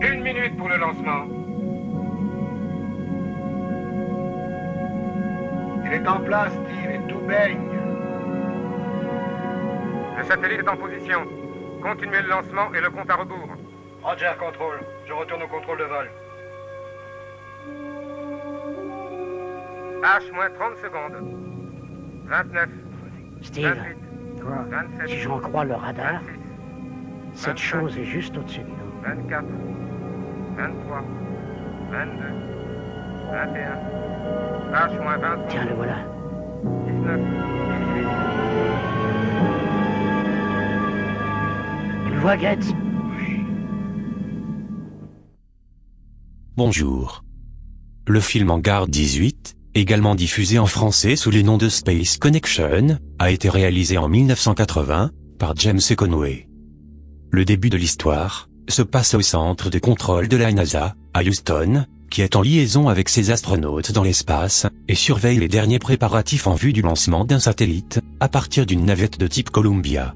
1 minute pour le lancement. Il est en place, Steve, et tout baigne. Le satellite est en position. Continuez le lancement et le compte à rebours. Roger, contrôle. Je retourne au contrôle de vol. H moins 30 secondes. 29. Steve, 28. toi, 27. si j'en crois le radar, 26. cette 25. chose est juste au-dessus de nous. 24. 23. 22. 21. H moins 23. Tiens, le voilà. 19. 18. Tu le vois, Getz? Bonjour. Le film Hangar 18, également diffusé en français sous le nom de Space Connection, a été réalisé en 1980 par James Conway. Le début de l'histoire se passe au centre de contrôle de la NASA, à Houston, qui est en liaison avec ses astronautes dans l'espace, et surveille les derniers préparatifs en vue du lancement d'un satellite, à partir d'une navette de type Columbia.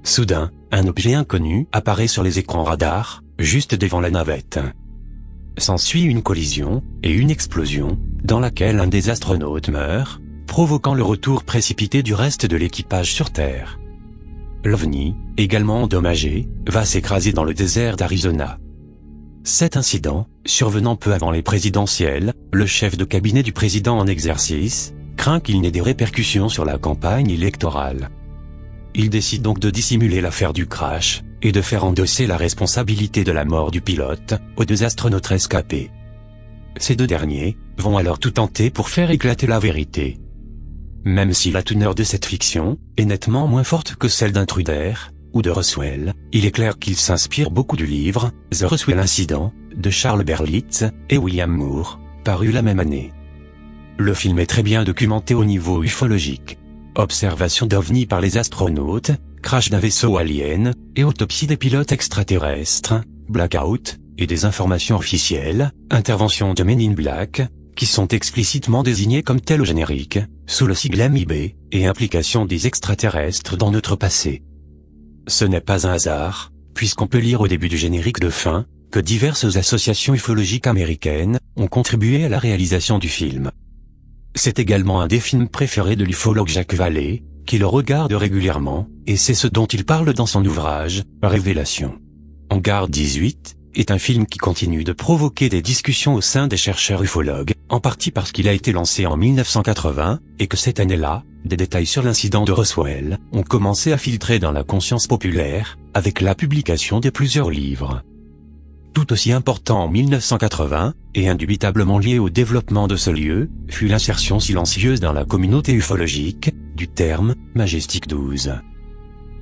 Soudain, un objet inconnu apparaît sur les écrans radars, juste devant la navette. S'ensuit une collision, et une explosion, dans laquelle un des astronautes meurt, provoquant le retour précipité du reste de l'équipage sur Terre. L'OVNI, également endommagé, va s'écraser dans le désert d'Arizona. Cet incident, survenant peu avant les présidentielles, le chef de cabinet du président en exercice, craint qu'il n'ait des répercussions sur la campagne électorale. Il décide donc de dissimuler l'affaire du crash, et de faire endosser la responsabilité de la mort du pilote aux 2 astronautes rescapés. Ces 2 derniers vont alors tout tenter pour faire éclater la vérité. Même si la teneur de cette fiction est nettement moins forte que celle d'Intruder ou de Roswell, il est clair qu'il s'inspire beaucoup du livre The Roswell Incident de Charles Berlitz et William Moore, paru la même année. Le film est très bien documenté au niveau ufologique. Observation d'OVNI par les astronautes, crash d'un vaisseau alien, et autopsie des pilotes extraterrestres, blackout, et des informations officielles, intervention de Men in Black, qui sont explicitement désignés comme tels au générique, sous le sigle MIB, et implication des extraterrestres dans notre passé. Ce n'est pas un hasard, puisqu'on peut lire au début du générique de fin, que diverses associations ufologiques américaines ont contribué à la réalisation du film. C'est également un des films préférés de l'ufologue Jacques Vallée, qui le regarde régulièrement, et c'est ce dont il parle dans son ouvrage, Révélation. Hangar 18 est un film qui continue de provoquer des discussions au sein des chercheurs ufologues, en partie parce qu'il a été lancé en 1980, et que cette année-là, des détails sur l'incident de Roswell ont commencé à filtrer dans la conscience populaire, avec la publication de plusieurs livres. Tout aussi important en 1980, et indubitablement lié au développement de ce lieu, fut l'insertion silencieuse dans la communauté ufologique, du terme « Majestic 12 ».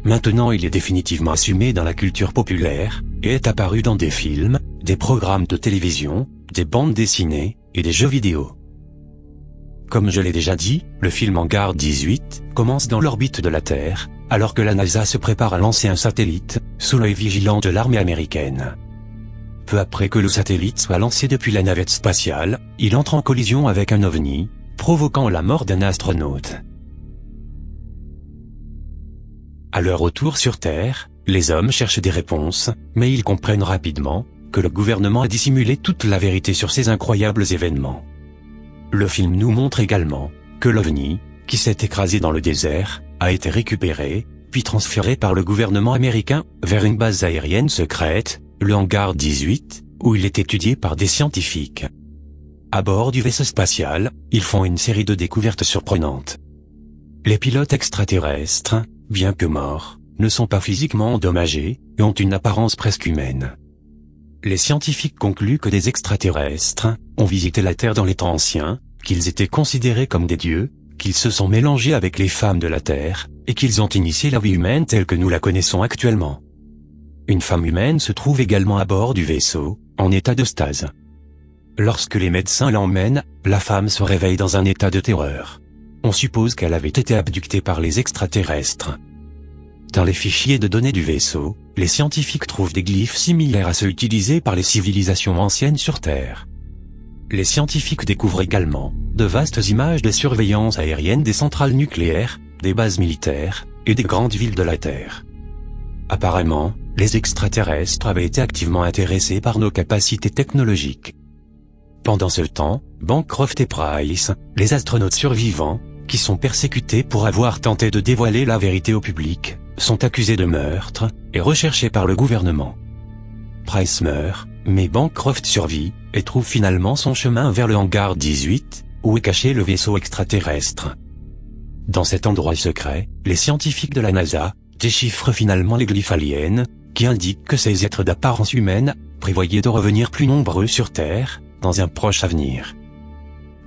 Maintenant il est définitivement assumé dans la culture populaire, et est apparu dans des films, des programmes de télévision, des bandes dessinées, et des jeux vidéo. Comme je l'ai déjà dit, le film Hangar 18 commence dans l'orbite de la Terre, alors que la NASA se prépare à lancer un satellite, sous l'œil vigilant de l'armée américaine. Peu après que le satellite soit lancé depuis la navette spatiale, il entre en collision avec un OVNI, provoquant la mort d'un astronaute. À leur retour sur Terre, les hommes cherchent des réponses, mais ils comprennent rapidement que le gouvernement a dissimulé toute la vérité sur ces incroyables événements. Le film nous montre également que l'OVNI, qui s'est écrasé dans le désert, a été récupéré, puis transféré par le gouvernement américain vers une base aérienne secrète, le Hangar 18, où il est étudié par des scientifiques. À bord du vaisseau spatial, ils font une série de découvertes surprenantes. Les pilotes extraterrestres, bien que morts, ne sont pas physiquement endommagés, et ont une apparence presque humaine. Les scientifiques concluent que des extraterrestres ont visité la Terre dans les temps anciens, qu'ils étaient considérés comme des dieux, qu'ils se sont mélangés avec les femmes de la Terre, et qu'ils ont initié la vie humaine telle que nous la connaissons actuellement. Une femme humaine se trouve également à bord du vaisseau, en état de stase. Lorsque les médecins l'emmènent, la femme se réveille dans un état de terreur. On suppose qu'elle avait été abductée par les extraterrestres. Dans les fichiers de données du vaisseau, les scientifiques trouvent des glyphes similaires à ceux utilisés par les civilisations anciennes sur Terre. Les scientifiques découvrent également de vastes images de surveillance aérienne des centrales nucléaires, des bases militaires, et des grandes villes de la Terre. Apparemment, les extraterrestres avaient été activement intéressés par nos capacités technologiques. Pendant ce temps, Bancroft et Price, les astronautes survivants, qui sont persécutés pour avoir tenté de dévoiler la vérité au public, sont accusés de meurtre et recherchés par le gouvernement. Price meurt, mais Bancroft survit et trouve finalement son chemin vers le hangar 18, où est caché le vaisseau extraterrestre. Dans cet endroit secret, les scientifiques de la NASA déchiffrent finalement les glyphes aliens, qui indiquent que ces êtres d'apparence humaine prévoyaient de revenir plus nombreux sur Terre, dans un proche avenir.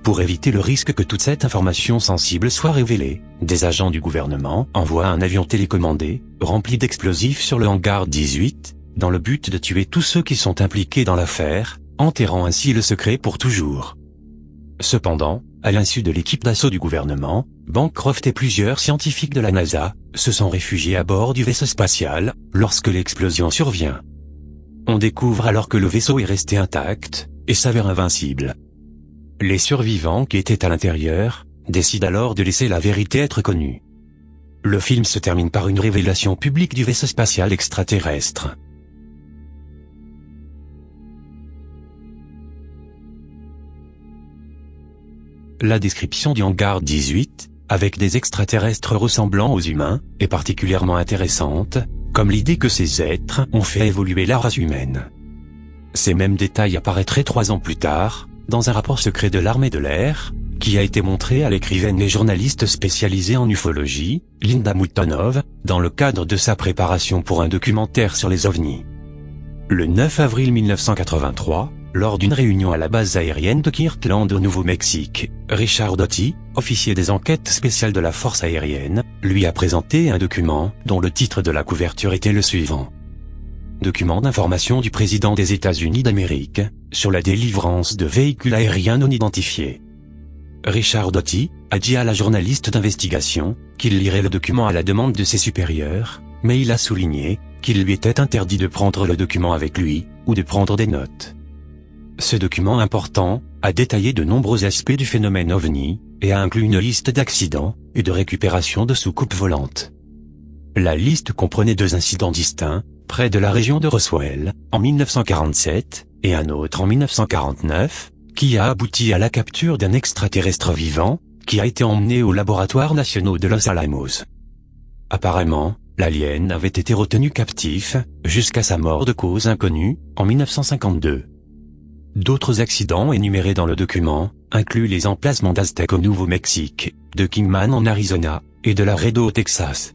Pour éviter le risque que toute cette information sensible soit révélée, des agents du gouvernement envoient un avion télécommandé, rempli d'explosifs sur le hangar 18, dans le but de tuer tous ceux qui sont impliqués dans l'affaire, enterrant ainsi le secret pour toujours. Cependant, à l'insu de l'équipe d'assaut du gouvernement, Bancroft et plusieurs scientifiques de la NASA se sont réfugiés à bord du vaisseau spatial lorsque l'explosion survient. On découvre alors que le vaisseau est resté intact et s'avère invincible. Les survivants qui étaient à l'intérieur décident alors de laisser la vérité être connue. Le film se termine par une révélation publique du vaisseau spatial extraterrestre. La description du hangar 18, avec des extraterrestres ressemblant aux humains, est particulièrement intéressante, comme l'idée que ces êtres ont fait évoluer la race humaine. Ces mêmes détails apparaîtraient 3 ans plus tard, dans un rapport secret de l'armée de l'air, qui a été montré à l'écrivaine et journaliste spécialisée en ufologie, Linda Moutonov, dans le cadre de sa préparation pour un documentaire sur les ovnis. Le 9 avril 1983, lors d'une réunion à la base aérienne de Kirtland au Nouveau-Mexique, Richard Doty, officier des enquêtes spéciales de la force aérienne, lui a présenté un document dont le titre de la couverture était le suivant. Document d'information du président des États-Unis d'Amérique, sur la délivrance de véhicules aériens non identifiés. Richard Doty a dit à la journaliste d'investigation qu'il lirait le document à la demande de ses supérieurs, mais il a souligné qu'il lui était interdit de prendre le document avec lui, ou de prendre des notes. Ce document important a détaillé de nombreux aspects du phénomène OVNI, et a inclus une liste d'accidents et de récupération de soucoupes volantes. La liste comprenait 2 incidents distincts, près de la région de Roswell, en 1947, et un autre en 1949, qui a abouti à la capture d'un extraterrestre vivant, qui a été emmené aux laboratoires nationaux de Los Alamos. Apparemment, l'alien avait été retenu captif, jusqu'à sa mort de cause inconnue, en 1952. D'autres accidents énumérés dans le document incluent les emplacements d'Aztec au Nouveau-Mexique, de Kingman en Arizona, et de Laredo au Texas.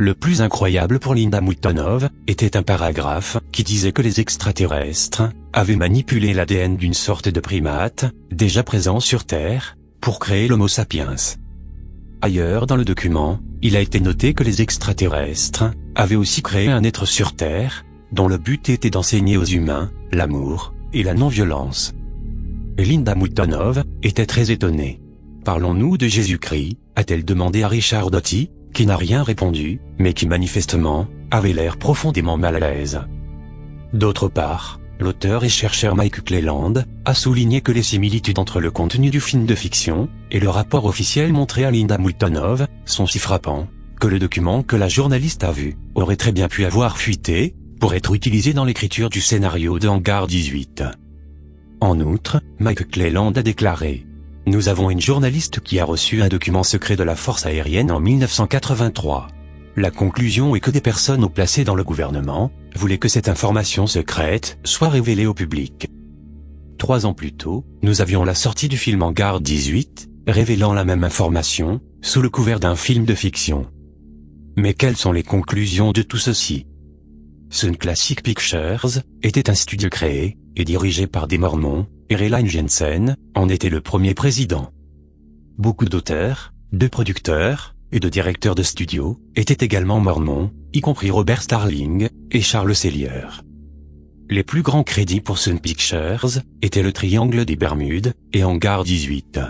Le plus incroyable pour Linda Moutonov était un paragraphe qui disait que les extraterrestres avaient manipulé l'ADN d'une sorte de primate, déjà présent sur Terre, pour créer l'Homo sapiens. Ailleurs dans le document, il a été noté que les extraterrestres avaient aussi créé un être sur Terre, dont le but était d'enseigner aux humains l'amour et la non-violence. Linda Moutonov était très étonnée. « Parlons-nous de Jésus-Christ ?» a-t-elle demandé à Richard Doty, qui n'a rien répondu, mais qui manifestement avait l'air profondément mal à l'aise. D'autre part, l'auteur et chercheur Mike Cleland a souligné que les similitudes entre le contenu du film de fiction et le rapport officiel montré à Linda Moutonov sont si frappants que le document que la journaliste a vu aurait très bien pu avoir fuité pour être utilisé dans l'écriture du scénario de Hangar 18. En outre, Mike Cleland a déclaré: « Nous avons une journaliste qui a reçu un document secret de la force aérienne en 1983. La conclusion est que des personnes haut placées dans le gouvernement voulaient que cette information secrète soit révélée au public. 3 ans plus tôt, nous avions la sortie du film Hangar 18, révélant la même information, sous le couvert d'un film de fiction. Mais quelles sont les conclusions de tout ceci ? Sun Classic Pictures était un studio créé et dirigé par des Mormons, et Ray Jensen en était le premier président. Beaucoup d'auteurs, de producteurs et de directeurs de studio étaient également Mormons, y compris Robert Starling et Charles Sellier. Les plus grands crédits pour Sun Pictures étaient le Triangle des Bermudes et Hangar 18.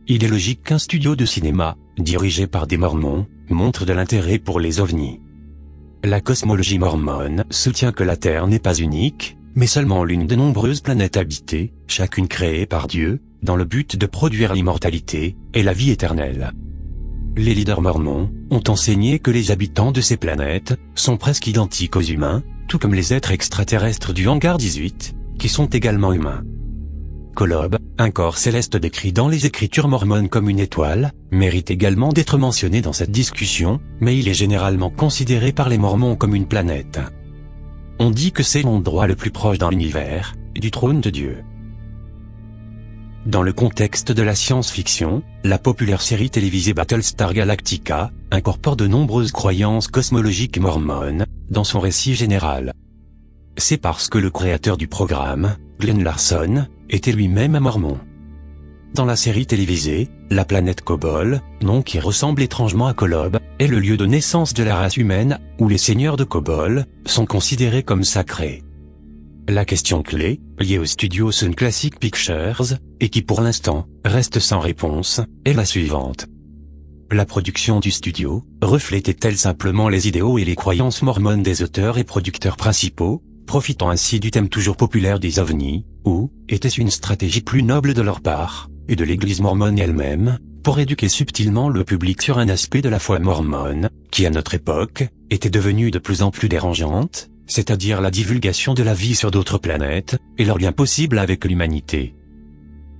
Il est logique qu'un studio de cinéma, dirigé par des Mormons, montre de l'intérêt pour les ovnis. La cosmologie mormone soutient que la Terre n'est pas unique, mais seulement l'une de nombreuses planètes habitées, chacune créée par Dieu, dans le but de produire l'immortalité et la vie éternelle. les leaders mormons ont enseigné que les habitants de ces planètes sont presque identiques aux humains, tout comme les êtres extraterrestres du hangar 18, qui sont également humains. Kolob, un corps céleste décrit dans les écritures mormones comme une étoile, mérite également d'être mentionné dans cette discussion, mais il est généralement considéré par les Mormons comme une planète. On dit que c'est l'endroit le plus proche dans l'univers, du trône de Dieu. Dans le contexte de la science-fiction, la populaire série télévisée Battlestar Galactica incorpore de nombreuses croyances cosmologiques mormones dans son récit général. C'est parce que le créateur du programme, Glenn Larson, était lui-même un mormon. Dans la série télévisée, la planète Kobol, nom qui ressemble étrangement à Kolob, est le lieu de naissance de la race humaine, où les seigneurs de Kobol sont considérés comme sacrés. La question clé, liée au studio Sun Classic Pictures, et qui pour l'instant reste sans réponse, est la suivante. La production du studio reflétait-elle simplement les idéaux et les croyances mormones des auteurs et producteurs principaux, profitant ainsi du thème toujours populaire des ovnis, ou était-ce une stratégie plus noble de leur part, et de l'Église mormone elle-même, pour éduquer subtilement le public sur un aspect de la foi mormone, qui à notre époque, était devenue de plus en plus dérangeante, c'est-à-dire la divulgation de la vie sur d'autres planètes, et leur lien possible avec l'humanité.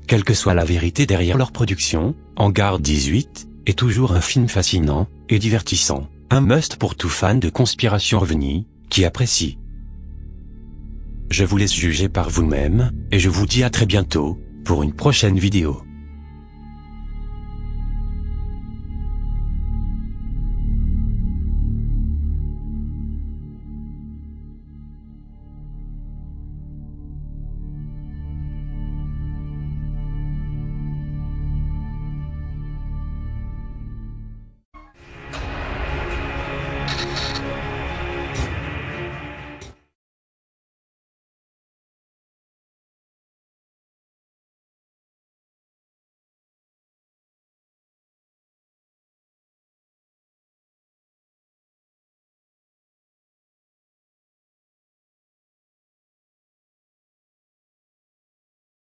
Quelle que soit la vérité derrière leur production, Hangar 18 est toujours un film fascinant et divertissant, un must pour tout fan de conspiration ovni, qui apprécie. Je vous laisse juger par vous-même, et je vous dis à très bientôt, pour une prochaine vidéo.